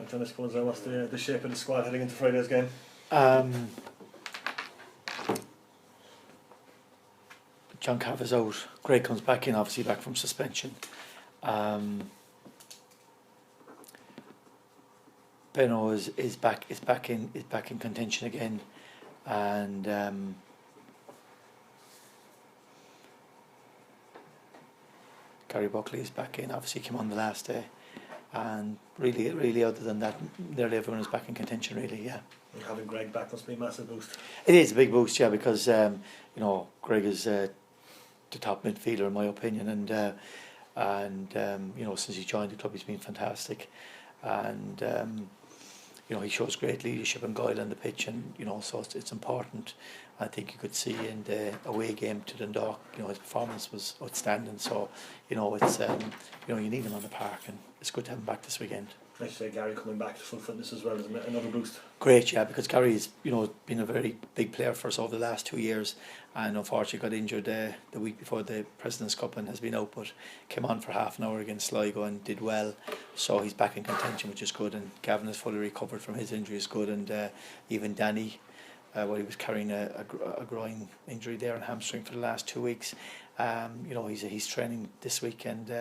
John, I suppose what's the shape of the squad heading into Friday's game? John Cav is out. Greg comes back in, obviously back from suspension. Benno is back in contention again, and Gary Buckley is back in. Obviously came on the last day, and really other than that, nearly everyone is back in contention. Really, yeah. And having Greg back must be a massive boost. It is a big boost, yeah, because Greg is the top midfielder in my opinion, and since he joined the club, he's been fantastic, and he shows great leadership and guile on the pitch, and so it's important. I think you could see in the away game to Dundalk, his performance was outstanding. So it's you need him on the park, and it's good to have him back this weekend. Nice to say Gary coming back to full fitness as well is another boost. Great, yeah, because Gary's been a very big player for us over the last 2 years, and unfortunately got injured the week before the President's Cup and has been out, but came on for half an hour against Sligo and did well. So he's back in contention, which is good, and Gavin is fully recovered from his injury, is good, and even Danny, he was carrying a groin injury there and hamstring for the last 2 weeks. He's training this week and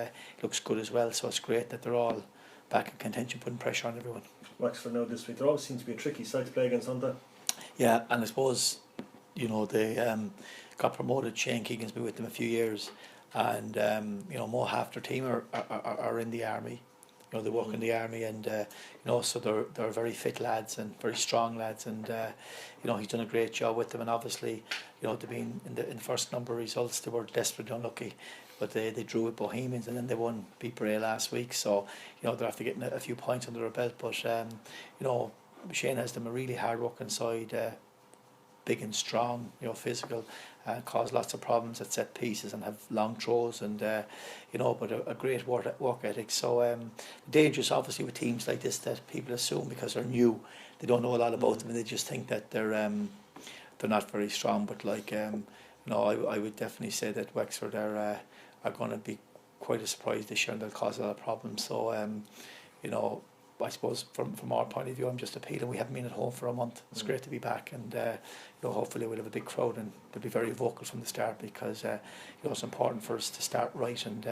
looks good as well. So it's great that they're all back in contention, putting pressure on everyone. Wexford now this week. There always seems to be a tricky side to play against, aren't they? Yeah, and I suppose they got promoted. Shane Keegan's been with them a few years, and more half their team are in the army. They work in the army, and so they're very fit lads and very strong lads, and he's done a great job with them. And obviously, they've been in the first number of results, they were desperately unlucky, but they drew with Bohemians, and then they won Beat Bray last week. So they're after getting a few points under their belt. But Shane has them a really hard working side, big and strong, physical, cause lots of problems at set pieces and have long throws, and but a great work ethic. So dangerous obviously with teams like this that people assume because they're new, they don't know a lot about them, and they just think that they're not very strong. But I would definitely say that Wexford are going to be quite a surprise this year, and they'll cause a lot of problems. So I suppose from our point of view, I'm just appealing. We haven't been at home for a month. It's great to be back, and hopefully we'll have a big crowd, and they'll be very vocal from the start, because it's important for us to start right and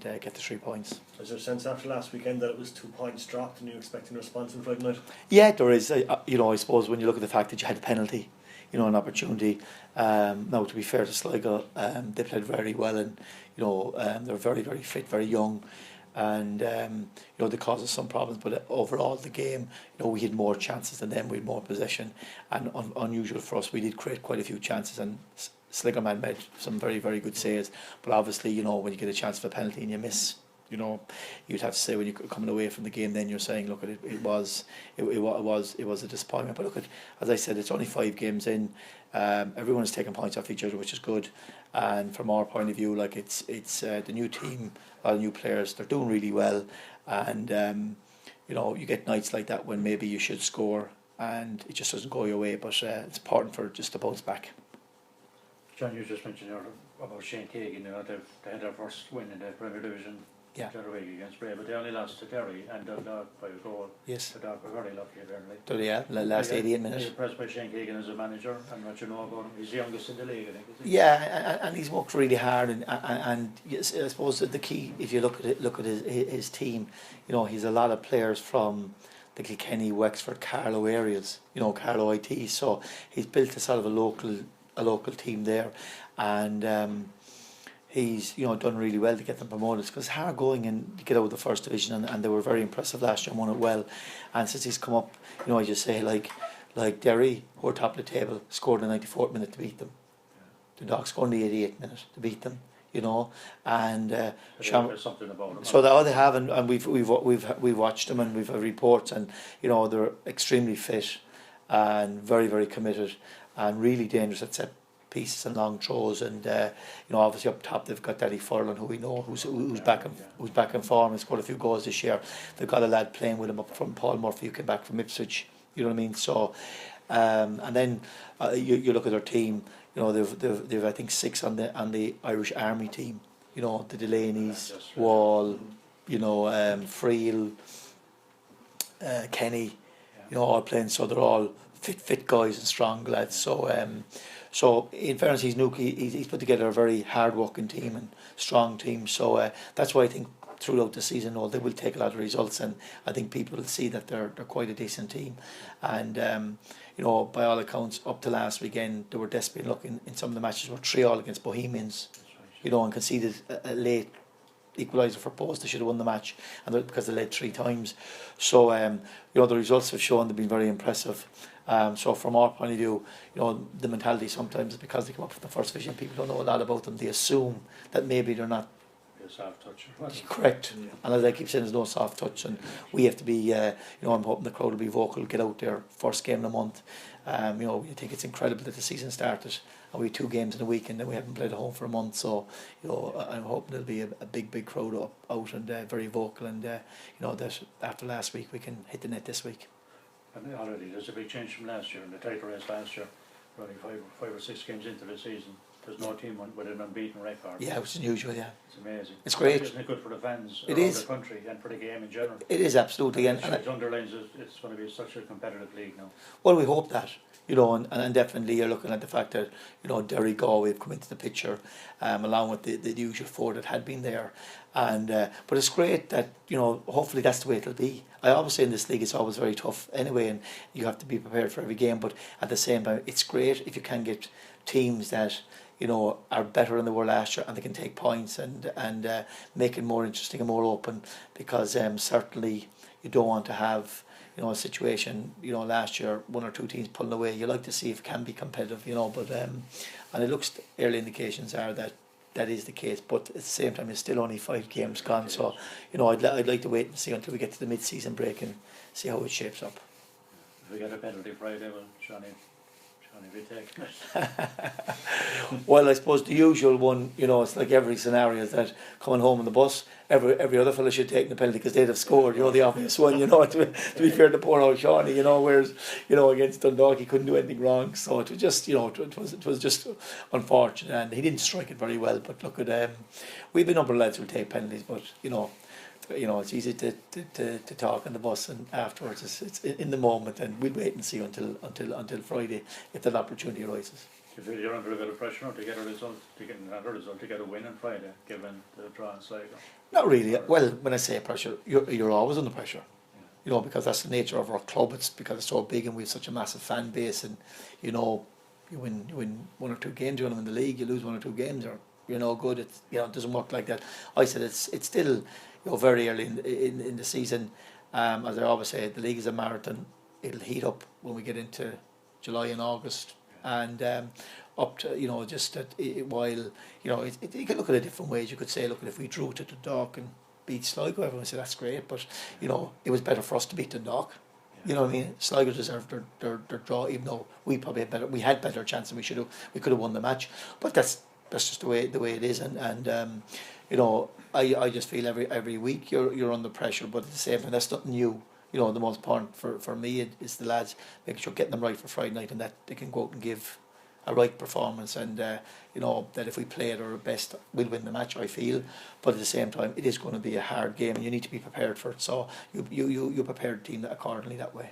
get the 3 points. Is there a sense after last weekend that it was 2 points dropped, and you're expecting a response on Friday night? Yeah, there is. I suppose when you look at the fact that you had a penalty, an opportunity. Now, to be fair to Sligo, they played very well, and they're very, very fit, very young, and they caused us some problems. But overall, the game, we had more chances than them. We had more possession, and unusual for us, we did create quite a few chances, and Sligo man made some very, very good saves. But obviously, when you get a chance for a penalty and you miss, you'd have to say when you're coming away from the game, then you're saying, look, it was a disappointment. But look, as I said, it's only 5 games in. Everyone is taking points off each other, which is good. And from our point of view, it's the new team, a lot of new players. They're doing really well, and you get nights like that when maybe you should score and it just doesn't go your way. But it's important for just to bounce back. John, you just mentioned about Shane Keegan. They had their first win in the Premier Division. Yeah. The other week against Bray, but they only lost to Derry and Dundalk by a goal. Yes. Dundalk were very lucky apparently. So yeah, last 88 minutes. You're impressed by Shane Keegan as a manager and what you know about him. He's the youngest in the league, I think. Isn't he? Yeah, and he's worked really hard, and yes, I suppose that the key, if you look at his team, he's a lot of players from the Kilkenny, Wexford, Carlow areas. Carlow IT. So he's built a sort of a local team there, and he's done really well to get them promoted, because it's hard going and to get out of the first division, and they were very impressive last year and won it well. And since he's come up, I just say like Derry, who are top of the table, scored in the 94th minute to beat them. The Dogs scored in the 88th minute to beat them. And there's something about them. So they have, and we've watched them, and we've had reports, and they're extremely fit and very, very committed and really dangerous at set pieces and long throws, and obviously up top they've got Daddy Furlan, who we know who's back in form and scored a few goals this year. They've got a lad playing with him up front, Paul Murphy, who came back from Ipswich. You know what I mean? So and then you look at their team. They've I think 6 on the Irish Army team. The Delaney's, Wall, Friel, Kenny, you know, all playing, so they're all fit guys and strong lads. So in fairness, he's put together a very hard working team and strong team. So that's why I think throughout the season, they will take a lot of results, and I think people will see that they're quite a decent team. And you know, by all accounts, up to last weekend, they were desperately looking in some of the matches. Were 3-3 against Bohemians, you know, and conceded a late equaliser for post. They should have won the match, and because they led 3 times. So you know, the results have shown they've been very impressive. So from our point of view, you know, the mentality sometimes is because they come up from the first division, people don't know a lot about them. They assume that maybe they're not soft touch. Correct. Yeah. And as I keep saying, there's no soft touch, and we have to be, you know, I'm hoping the crowd will be vocal, get out there, first game in a month. You know, we think it's incredible that the season started and we had 2 games in a week and then we haven't played at home for a month. So, you know, I'm hoping there'll be a big crowd out and very vocal, and you know, that after last week we can hit the net this week. And already there's a big change from last year in the title race last year. Only 5 or 6 games into the season, there's no team with an unbeaten record. Yeah, which is unusual. Yeah, it's amazing. It's great. Isn't it good for the fans it around is. the country and for the game in general? It is, absolutely. And it underlines it's going to be such a competitive league now. Well, we hope that, you know, and definitely you're looking at the fact that, you know, Derry Galway have come into the picture, along with the usual 4 that had been there. And but it's great that, you know, hopefully that's the way it'll be. I always say in this league it's always very tough anyway, and you have to be prepared for every game. But at the same time, it's great if you can get teams that, you know, are better than they were last year, and they can take points and make it more interesting and more open. Because certainly you don't want to have, you know, a situation, you know, last year 1 or 2 teams pulling away. You like to see if it can be competitive, you know. But and it looks, early indications are that is the case. But at the same time, it's still only 5 games gone. So, you know, I'd like to wait and see until we get to the mid-season break and see how it shapes up. If we get a penalty Friday, well, Johnny be taking it. Well, I suppose the usual one, you know, it's like every scenario is that coming home on the bus, every other fella should take the penalty because they'd have scored, you know, the obvious one, you know, to be fair to poor old Shawnee, you know, whereas, you know, against Dundalk he couldn't do anything wrong. So it was just, you know, it was just unfortunate, and he didn't strike it very well. But look at we've a number of lads who'll take penalties, but you know, it's easy to talk on the bus, and afterwards it's in the moment, and we'll wait and see until Friday if that opportunity arises. You feel you're under a bit of pressure now to get a result, to get a win on Friday, given the draw in Sligo? Not really. Well, when I say pressure, you're always under pressure. Yeah. You know, because that's the nature of our club. It's because it's so big and we have such a massive fan base, and you know, you win 1 or 2 games, you win the league, you lose 1 or 2 games, or you're no good. It doesn't work like that. I said it's still, you know, very early in the season. As I always say, the league is a marathon. It'll heat up when we get into July and August, and up to, you know, just that while, you know, you could look at it different ways. You could say, look, if we drew to Dundalk and beat Sligo, everyone would say that's great, but you know, it was better for us to beat Dundalk. You know what I mean? Sligo deserved their draw, even though we probably had better chance, and we could have won the match. But that's just the way it is, and you know, I just feel every week you're under pressure, but at the same time that's nothing new. You know, the most important for me is the lads making sure getting them right for Friday night, and that they can go out and give a right performance, and you know, that if we play at our best we'll win the match, I feel. But at the same time it is going to be a hard game and you need to be prepared for it, so you prepare the team accordingly that way.